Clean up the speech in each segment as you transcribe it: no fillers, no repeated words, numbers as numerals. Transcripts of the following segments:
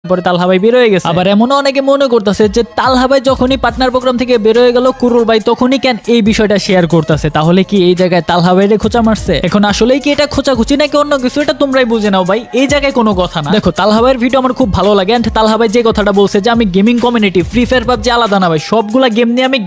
পরে তালহা ভাই বের হয়ে গেছে। আবার এমনও অনেকে মনে করতেছে যে তালহা ভাই যখনই পার্টনার প্রোগ্রাম থেকে বের হয়ে গেল কুরুল ভাই তখনই কেন এই বিষয়টা শেয়ার করতেছে, তাহলে কি এই জায়গায় তালহা ভাইরে খোঁচা মারছে? এখন আসলেই কি এটা খোঁচাখুচি নাকি অন্য কিছু, এটা তোমরাই বুঝে নাও ভাই, এই জায়গায় কোনো কথা না। দেখো তালহা ভাইয়ের ভিডিও আমার খুব ভালো লাগে, এন্ড তালহা ভাই যে কথাটা বলছে যে আমি gaming community free fire PUBG আলাদা না ভাই, সবগুলা গেম নিয়ে আমি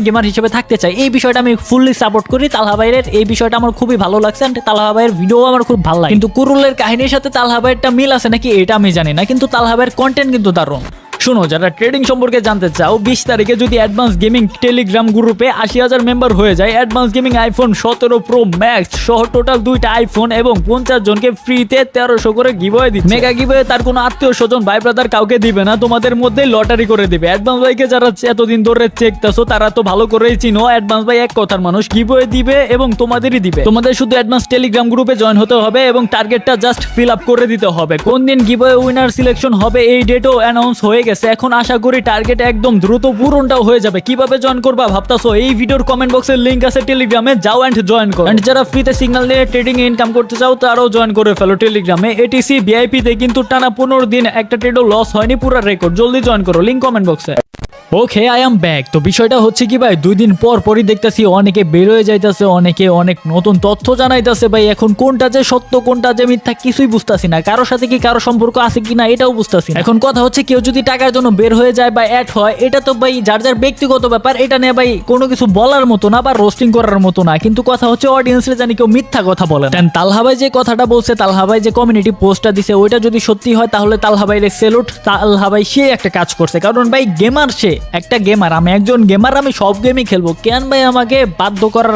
গেমার হিসেবে থাকতে চাই, এই বিষয়টা আমি ফুললি সাপোর্ট করি। তালহা ভাইয়ের এই বিষয়টা আমার খুবই ভালো লাগছে, এন্ড তালহা ভাইয়ের ভিডিও আমার খুব ভালো লাগে। কিন্তু কুরুলের কাহিনীর সাথে তালহা ভাইয়েরটা মিল আছে নাকি এটা আমি জানি না, কিন্তু তালহা ভাইয়ের কন্টেন্ট কিন্তু দারুণ। শুনো, যারা ট্রেডিং সম্পর্কে জানতে চাও, 20 তারিখে যদি অ্যাডভান্স গেমিং টেলিগ্রাম গ্রুপে 80,000 মেম্বার হয়ে যায়, advance gaming iPhone 17 pro max সহ টোটাল 2টা আইফোন এবং 50 জনকে ফ্রিতে 1300 করে গিভওয়ে দিচ্ছে। মেগা গিভওয়ে তার কোনো আত্মীয় স্বজন ভাই ব্রাদার কাউকে দিবে না, তোমাদের মধ্যে লটারি করে দিবে। অ্যাডভান্স ভাইকে যারা এতদিন ধরে চেকতেছো তারা তো ভালো করেই চিনো, অ্যাডভান্স ভাই এক কথার মানুষ, গিভওয়ে দিবে এবং তোমাদেরই দিবে। তোমাদের শুধু অ্যাডভান্স টেলিগ্রাম গ্রুপে জয়েন হতে হবে এবং টার্গেটটা জাস্ট ফিল আপ করে দিতে হবে। কোন দিন গিভওয়ে উইনার সিলেকশন হবে এই ডেটও অ্যানাউন্স হয়ে গেছে। এখন আশা করি টার্গেট একদম দ্রুত পূরণটাও হয়ে যাবে। কিভাবে জয়েন করবা ভাবতাছো? এই ভিডিওর কমেন্ট বক্সের লিংক আছে টেলিগ্রামে, যাও এন্ড জয়েন করো। এন্ড যারা ফ্রিতে সিগন্যাল নিয়ে ট্রেডিং এ ইনকাম করতে চাও তারাও জয়েন করে ফেলো টেলিগ্রামে। এটিসি ভিআইপি তে কিন্তু টানা 15 দিন একটা ট্রেডও লস হয়নি, পুরো রেকর্ড। জলদি জয়েন করো, লিংক কমেন্ট বক্সে। ওকে, আই এম ব্যাক। তো বিষয়টা হচ্ছে কি ভাই, 2 দিন পরই দেখতেছি অনেকে বের হয়ে যাইতেছে, অনেকে অনেক নতুন তথ্য জানাইতেছে ভাই। এখন কোনটা যে সত্য কোনটা যে মিথ্যা কিছুই বুঝতাছি না, কারোর সাথে কি কারো সম্পর্ক আছে কিনা এটাও বুঝতাছি না। এখন কথা হচ্ছে কেউ যদি টাকার জন্য বের হয়ে যায় বা অ্যাড হয়, এটা তো ভাই যার যার ব্যক্তিগত ব্যাপার, এটা নিয়ে ভাই কোনো কিছু বলার মতো না বা রোস্টিং করার মতো না। কিন্তু কথা হচ্ছে অডিয়েন্সে জানি কেউ মিথ্যা কথা বলে না। তালহা ভাই যে কথাটা বলছে, তালহা ভাই যে কমিউনিটি পোস্টটা দিছে, ওইটা যদি সত্যি হয় তাহলে তালহা ভাইরে সেলুট। তালহা ভাই সে একটা কাজ করছে, কারণ ভাই গেমার, সে একটা গেমার, আমি একজন গেমার, আমি সব গেমই খেলবো, কেন ভাই আমাকে বাধ্য করার